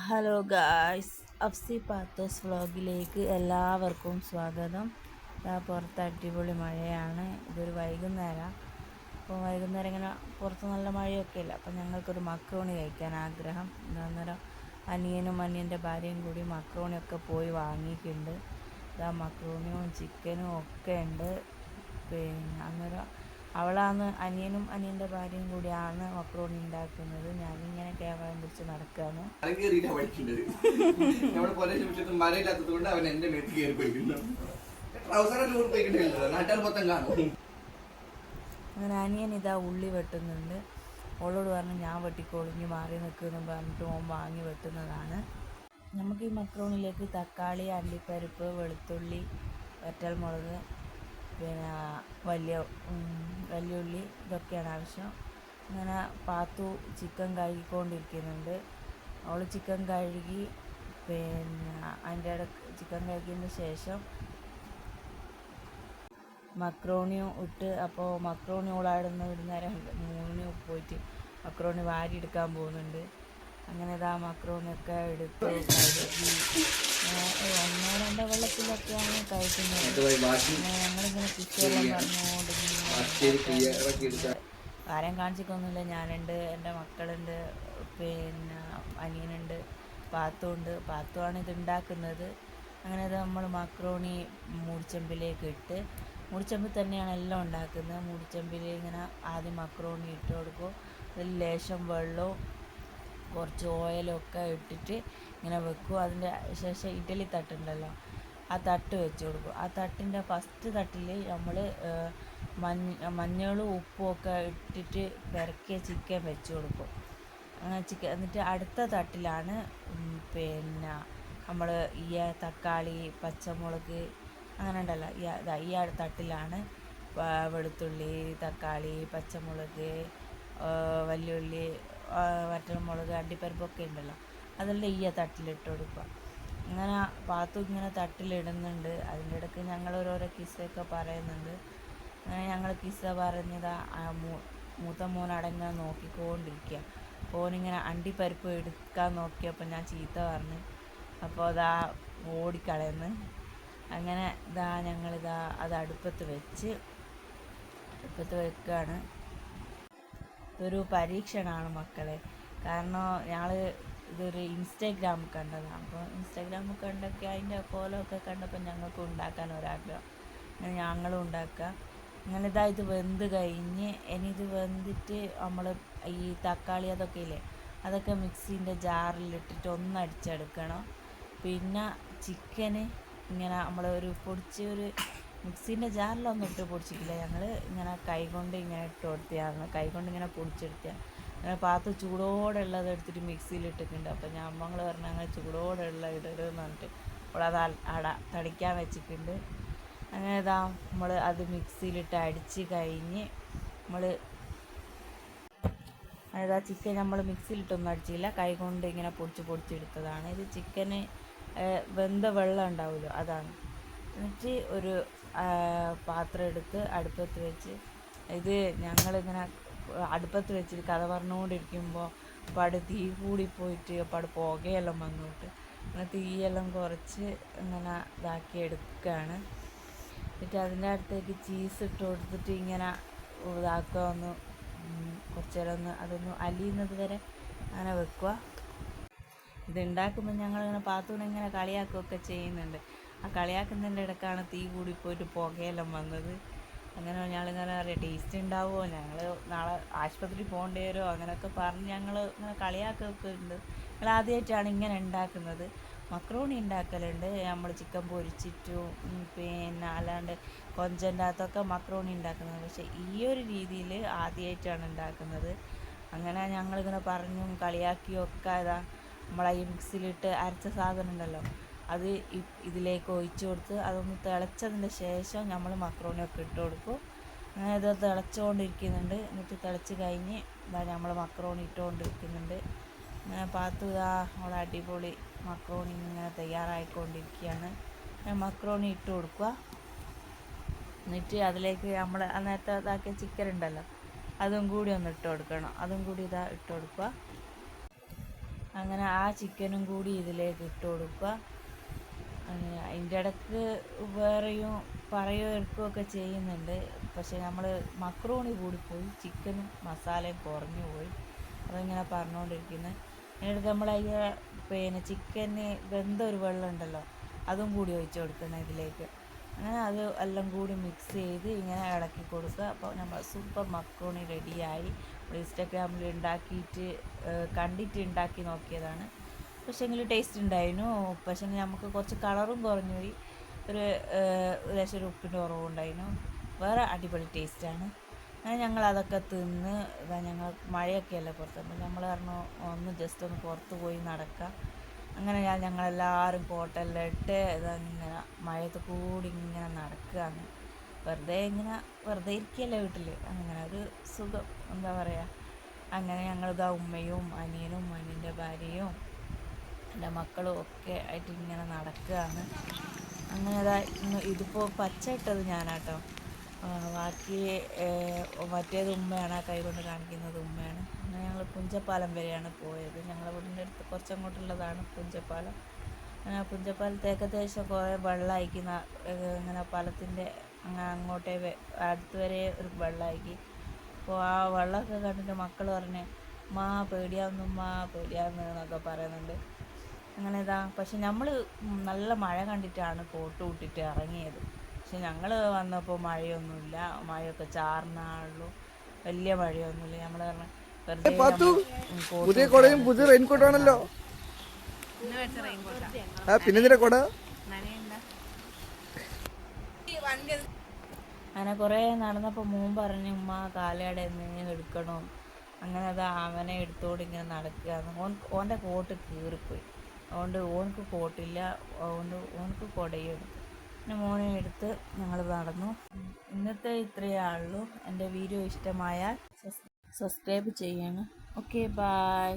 Hello guys, Afsi pathos വ്ളോഗിലേക്ക് എല്ലാവർക്കും സ്വാഗതം. പുറത്ത് അടിപൊളി മഴയാണ്. ഇതൊരു വൈകുന്നേരം. അപ്പോൾ വൈകുന്നേരം ഇങ്ങനെ പുറത്ത് നല്ല മഴയൊക്കെ ഇല്ല. അപ്പോൾ ഞങ്ങൾക്കൊരു മക്രോണി കഴിക്കാൻ ആഗ്രഹം. അന്നേരം അനിയനും അനിയൻ്റെ ഭാര്യയും കൂടി മക്രോണിയൊക്കെ പോയി വാങ്ങിയിട്ടുണ്ട്. മക്രോണിയും ചിക്കനും ഒക്കെ ഉണ്ട്. പിന്നെ അന്നേരം അവളാണ് അനിയനും അനിയൻ്റെ ഭാര്യയും കൂടിയാണ് മക്രോണി ഉണ്ടാക്കുന്നത്. ഞാനിങ്ങനെ ക്യാമറ പിടിച്ച് നടക്കുകയാണ്. അങ്ങനെ അനിയൻ ഇതാ ഉള്ളി വെട്ടുന്നുണ്ട്. അവളോട് പറഞ്ഞു ഞാൻ വെട്ടിക്കൊളിഞ്ഞ് മാറി നിൽക്കുന്നു പറഞ്ഞിട്ട് ഓൻ വാങ്ങി വെട്ടുന്നതാണ്. നമുക്ക് ഈ മക്രോണിലേക്ക് തക്കാളി, അണ്ടിപ്പരിപ്പ്, വെളുത്തുള്ളി, വറ്റൽമുളക്, പിന്നെ വലിയുള്ളി ഇതൊക്കെയാണ് ആവശ്യം. അങ്ങനെ പാത്തു ചിക്കൻ കഴുകിക്കൊണ്ടിരിക്കുന്നുണ്ട്. അവൾ ചിക്കൻ കഴുകി പിന്നെ അതിൻ്റെ ഇടയ്ക്ക് ചിക്കൻ കഴുകിയതിന് ശേഷം മക്രോണിയും ഇട്ട്. അപ്പോൾ മക്രോണി ഓളാടുന്ന നേരം മൂന്ന് പോയിട്ട് മക്രോണി വാരിയെടുക്കാൻ പോകുന്നുണ്ട്. അങ്ങനെ ഇതാ മക്രോണിയൊക്കെ എടുത്ത് കഴുകി ഒന്നോ രണ്ടോ വെള്ളത്തിലൊക്കെയാണ് കഴിക്കുന്നത്. ഞങ്ങളിങ്ങനെ കിച്ചെല്ലാം പറഞ്ഞുകൊണ്ട് ആരെയും കാണിച്ചിട്ടൊന്നുമില്ല. ഞാനുണ്ട്, എൻ്റെ മക്കളുണ്ട്, പിന്നെ അനിയനുണ്ട്, പാത്തുണ്ട്. പാത്തുവാണ് ഇത് ഉണ്ടാക്കുന്നത്. അങ്ങനെ ഇത് നമ്മൾ മക്രോണി മൂടിച്ചെമ്പിലേക്ക് ഇട്ട്, മൂടിച്ചെമ്പിൽ തന്നെയാണ് എല്ലാം ഉണ്ടാക്കുന്നത്. മൂടിച്ചെമ്പിൽ ഇങ്ങനെ ആദ്യം മക്രോണി ഇട്ട് കൊടുക്കും. അതിൽ ലേശം വെള്ളവും കുറച്ച് ഓയിലും ഒക്കെ ഇട്ടിട്ട് ഇങ്ങനെ വെക്കും. അതിൻ്റെ ശേഷം ഇഡ്ഡലി തട്ടുണ്ടല്ലോ, ആ തട്ട് വെച്ച് കൊടുക്കും. ആ തട്ടിൻ്റെ ഫസ്റ്റ് തട്ടിൽ നമ്മൾ മഞ്ഞളും ഉപ്പും ഒക്കെ ഇട്ടിട്ട് പെരക്കിയ ചിക്കൻ വെച്ച് കൊടുക്കും. ചിക്കൻ എന്നിട്ട് അടുത്ത തട്ടിലാണ് പിന്നെ നമ്മൾ ഈ തക്കാളി, പച്ചമുളക് അങ്ങനെ ഉണ്ടല്ലോ, ഈ തട്ടിലാണ് വെളുത്തുള്ളി, തക്കാളി, പച്ചമുളക്, വലിയുള്ളി, വറ്റൽമുളക്, അണ്ടിപ്പരിപ്പൊക്കെ ഉണ്ടല്ലോ, അതെല്ലാം ഈ തട്ടിലിട്ട് കൊടുക്കുക. ഇങ്ങനെ പാത്തു ഇങ്ങനെ തട്ടിലിടുന്നുണ്ട്. അതിൻ്റെ ഇടയ്ക്ക് ഞങ്ങൾ ഓരോരോ കിസ്സൊക്കെ പറയുന്നുണ്ട്. അങ്ങനെ ഞങ്ങൾ കിസ്സ പറഞ്ഞതാ മൂത്ത മോനടങ്ങനെ നോക്കിക്കൊണ്ടിരിക്കുക. ഓനിങ്ങനെ അണ്ടിപ്പരിപ്പ് എടുക്കാൻ നോക്കിയപ്പോൾ ഞാൻ ചീത്ത പറഞ്ഞു. അപ്പോൾ അതാ ഓടിക്കളയുന്നു. അങ്ങനെ ഞങ്ങളിതാ അത് അടുപ്പത്ത് വെക്കുകയാണ്. ഇതൊരു പരീക്ഷണമാണ് മക്കളെ. കാരണം ഞങ്ങൾ ഇതൊരു ഇൻസ്റ്റാഗ്രാമിൽ കണ്ടതാണ്. അപ്പോൾ ഇൻസ്റ്റാഗ്രാമിൽ കണ്ടൊക്കെ അതിൻ്റെ ഫോലോയൊക്കെ കണ്ടപ്പോൾ ഞങ്ങൾക്ക് ഉണ്ടാക്കാൻ ഒരാഗ്രഹം. അങ്ങനെ ഞങ്ങളും ഉണ്ടാക്കുക. അങ്ങനെ ഇത് വെന്ത് കഴിഞ്ഞ് ഇനി ഇത് വെന്തിട്ട് നമ്മൾ ഈ തക്കാളി അതൊക്കെ ഇല്ലേ, അതൊക്കെ മിക്സീൻ്റെ ജാറിലിട്ടിട്ട് ഒന്നടിച്ചെടുക്കണം. പിന്നെ ചിക്കന് ഇങ്ങനെ നമ്മൾ ഒരു മിക്സീൻ്റെ ജാറിലൊന്നും ഇട്ട് പൊടിച്ചിട്ടില്ല. ഞങ്ങൾ ഇങ്ങനെ കൈകൊണ്ട് ഇങ്ങനെ ഇട്ട് കൊടുത്തതാണ്. കൈകൊണ്ട് ഇങ്ങനെ പൊടിച്ചെടുത്തതാണ്. അങ്ങനെ പാത്രം ചൂടോടെ ഉള്ളത് എടുത്തിട്ട് മിക്സിയിലിട്ടിട്ടുണ്ട്. അപ്പോൾ ഞങ്ങൾ പറഞ്ഞു അങ്ങനെ ചൂടോടെ ഉള്ള ഇടരുതെന്ന് പറഞ്ഞിട്ട് അപ്പോൾ അത് തടിക്കാൻ വെച്ചിട്ടുണ്ട്. അങ്ങനെ നമ്മൾ അത് മിക്സിയിലിട്ട് അടിച്ച് കഴിഞ്ഞ് ചിക്കൻ നമ്മൾ മിക്സിയിലിട്ടൊന്നും അടിച്ചില്ല, കൈകൊണ്ട് ഇങ്ങനെ പൊടിച്ചെടുത്തതാണ്. ഇത് ചിക്കന് വെന്ത വെള്ളം ഉണ്ടാവുമല്ലോ, അതാണ്. എന്നിട്ട് ഒരു പാത്രം എടുത്ത് അടുപ്പത്ത് വെച്ച് ഇത് ഞങ്ങളിങ്ങനെ അടുപ്പത്ത് വെച്ചിട്ട് കഥ പറഞ്ഞുകൊണ്ടിരിക്കുമ്പോൾ പാട് തീ കൂടിപ്പോയിട്ട് പാട് പുകയെല്ലാം വന്നിട്ട് അങ്ങനെ തീയെല്ലാം കുറച്ച് ഇങ്ങനെ ഇതാക്കി എടുക്കുകയാണ്. എന്നിട്ട് അതിൻ്റെ അടുത്തേക്ക് ചീസ് ഇട്ട് കൊടുത്തിട്ട് ഇങ്ങനെ ഇതാക്കുക, കുറച്ച് നേരം അതൊന്ന് അലിയുന്നത് വരെ അങ്ങനെ വെക്കുക. ഇതുണ്ടാക്കുമ്പോൾ ഞങ്ങളിങ്ങനെ പാത്തൂനെ ഇങ്ങനെ കളിയാക്കുകയൊക്കെ ചെയ്യുന്നുണ്ട്. ആ കളിയാക്കുന്നതിൻ്റെ ഇടയ്ക്കാണ് തീ കൂടിപ്പോയിട്ട് പുകയെല്ലാം വന്നത്. അങ്ങനെ ഞങ്ങളിങ്ങനെ അറിയാം ടേസ്റ്റ് ഉണ്ടാവുമോ, ഞങ്ങൾ നാളെ ആശുപത്രി പോകേണ്ടി വരുമോ അങ്ങനെയൊക്കെ പറഞ്ഞ് ഞങ്ങൾ ഇങ്ങനെ കളിയാക്കുകയൊക്കെ ഉണ്ട്. ഞങ്ങൾ ആദ്യമായിട്ടാണ് ഇങ്ങനെ ഉണ്ടാക്കുന്നത്. മക്രോണി ഉണ്ടാക്കലുണ്ട് നമ്മൾ ചിക്കൻ പൊരിച്ചിട്ടും, പിന്നെ അല്ലാണ്ട് കൊഞ്ചൻ്റെ അകത്തൊക്കെ മക്രോണി ഉണ്ടാക്കുന്നത്. പക്ഷേ ഈ ഒരു രീതിയിൽ ആദ്യമായിട്ടാണ് ഉണ്ടാക്കുന്നത്. അങ്ങനെ ഞങ്ങളിങ്ങനെ പറഞ്ഞും കളിയാക്കിയും ഒക്കെ നമ്മളെ ഈ മിക്സിയിലിട്ട് അരച്ച സാധനം ഉണ്ടല്ലോ, അത് ഇതിലേക്ക് ഒഴിച്ചു കൊടുത്ത് അതൊന്ന് തിളച്ചതിൻ്റെ ശേഷം നമ്മൾ മക്രോണിയൊക്കെ ഇട്ട് കൊടുക്കും. അങ്ങനെ ഇത് തിളച്ചുകൊണ്ടിരിക്കുന്നുണ്ട്. എന്നിട്ട് തിളച്ച് കഴിഞ്ഞ് നമ്മൾ മക്രോണി ഇട്ടുകൊണ്ടിരിക്കുന്നുണ്ട്. അങ്ങനെ പാത്തു നമ്മൾ അടിപൊളി മക്രോണി ഇങ്ങനെ തയ്യാറായിക്കൊണ്ടിരിക്കുകയാണ്. മക്രോണി ഇട്ട് കൊടുക്കുക. എന്നിട്ട് അതിലേക്ക് നമ്മൾ നേരത്തെ ഇതാക്കിയ ചിക്കൻ ഉണ്ടല്ലോ, അതും കൂടി ഒന്ന് ഇട്ട് കൊടുക്കണം. അതും കൂടി ഇട്ട് കൊടുക്കുക. അങ്ങനെ ആ ചിക്കനും കൂടി ഇതിലേക്ക് ഇട്ട് കൊടുക്കുക. അതിൻ്റെ ഇടയ്ക്ക് വേറെയും പറയുകയോ എടുക്കുകയൊക്കെ ചെയ്യുന്നുണ്ട്. പക്ഷെ നമ്മൾ മക്രോണി കൂടിപ്പോയി, ചിക്കനും മസാലയും കുറഞ്ഞു പോയി. അതിങ്ങനെ പറഞ്ഞുകൊണ്ടിരിക്കുന്നത്. അതിനിടയ്ക്ക് നമ്മൾ പിന്നെ ചിക്കന് വെന്ത ഒരു വെള്ളം ഉണ്ടല്ലോ, അതും കൂടി ഒഴിച്ച് കൊടുക്കണം ഇതിലേക്ക്. അങ്ങനെ അത് എല്ലാം കൂടി മിക്സ് ചെയ്ത് ഇങ്ങനെ ഇളക്കി കൊടുക്കുക. അപ്പോൾ നമ്മൾ സൂപ്പർ മക്രോണി റെഡിയായി. ഇൻസ്റ്റാഗ്രാമിൽ ഉണ്ടാക്കിയിട്ട് കണ്ടിട്ട് ഉണ്ടാക്കി നോക്കിയതാണ്. പക്ഷേങ്കിൽ ടേസ്റ്റ് ഉണ്ടായിരുന്നു. പക്ഷേ നമുക്ക് കുറച്ച് കളറും കുറഞ്ഞു പോയി, ഒരു ലേശം ഒരു ഉപ്പിൻ്റെ കുറവുണ്ടായിരുന്നു. വേറെ അടിപൊളി ടേസ്റ്റാണ്. അങ്ങനെ ഞങ്ങൾ അതൊക്കെ തിന്ന് ഞങ്ങൾ മഴയൊക്കെയല്ലേ പുറത്ത്, അപ്പോൾ നമ്മൾ പറഞ്ഞു ഒന്ന് ജസ്റ്റ് ഒന്ന് പുറത്ത് പോയി നടക്കാം. അങ്ങനെ ഞങ്ങളെല്ലാവരും കോട്ടെല്ലാം ഇട്ട് ഇതങ്ങനെ മഴയത്ത് കൂടി ഇങ്ങനെ നടക്കുകയാണ്. വെറുതെ ഇരിക്കുകയല്ലേ വീട്ടിൽ, അങ്ങനെ ഒരു സുഖം, എന്താ പറയുക. അങ്ങനെ ഞങ്ങളിതാ ഉമ്മയും അനിയനും അനിയൻ്റെ ഭാര്യയും എൻ്റെ മക്കളും ഒക്കെ ആയിട്ട് ഇങ്ങനെ നടക്കുകയാണ്. അങ്ങനെ ഇതിപ്പോൾ പച്ച ഇട്ടത് ഞാനാട്ടോ, ബാക്കി മറ്റേത് ഉമ്മയാണ്, ആ കൈ കൊണ്ട് കാണിക്കുന്നത് ഉമ്മയാണ്. അങ്ങനെ ഞങ്ങൾ പുഞ്ചപ്പാലം വരെയാണ് പോയത്. ഞങ്ങളുടെ വീടിൻ്റെ അടുത്ത് കുറച്ചങ്ങോട്ടുള്ളതാണ് പുഞ്ചപ്പാലം. അങ്ങനെ പുഞ്ചപ്പാലത്ത് ഏകദേശം കുറേ വെള്ളമാക്കി, ഇങ്ങനെ പാലത്തിൻ്റെ അങ്ങനെ അങ്ങോട്ടേ അടുത്ത് വരെ ഒരു വെള്ളമാക്കി. അപ്പോൾ ആ വെള്ളമൊക്കെ കണ്ടിട്ട് മക്കൾ പറഞ്ഞ് പേടിയാവുന്നു എന്നൊക്കെ പറയുന്നുണ്ട്. അങ്ങനെ പക്ഷെ നമ്മൾ നല്ല മഴ കണ്ടിട്ടാണ് കോട്ട് ഇട്ടിട്ട് ഇറങ്ങിയത്. പക്ഷെ ഞങ്ങൾ വന്നപ്പോൾ മഴയൊന്നുമില്ല, മഴയൊക്കെ ചാർന്നുള്ളൂ, വലിയ മഴയൊന്നുമില്ല. നമ്മൾ പറഞ്ഞ പുതിയ കൊടയും പുതിയ റെയിൻകോട്ട് ആണല്ലോ. പിന്നെ കൊട അങ്ങനെ കുറേ നടന്നപ്പോൾ മോൻ പറഞ്ഞു ഉമ്മ കാലയുടെ എന്തെങ്കിലും എടുക്കണോ. അങ്ങനെ അവനെ എടുത്തോണ്ട് ഇങ്ങനെ നടക്കുകയാണ്. ഓൻ്റെ കോട്ട് കീറിപ്പോയി, അതുകൊണ്ട് ഓനക്ക് കോട്ടില്ല, അതുകൊണ്ട് ഓനക്ക് കുടയും എടുത്തു. പിന്നെ മോനെ എടുത്ത് ഞങ്ങൾ നടന്നു. ഇന്നത്തെ ഇത്രയേ ഉള്ളൂ. എൻ്റെ വീഡിയോ ഇഷ്ടമായാൽ സബ്സ്ക്രൈബ് ചെയ്യണം. Okay, by.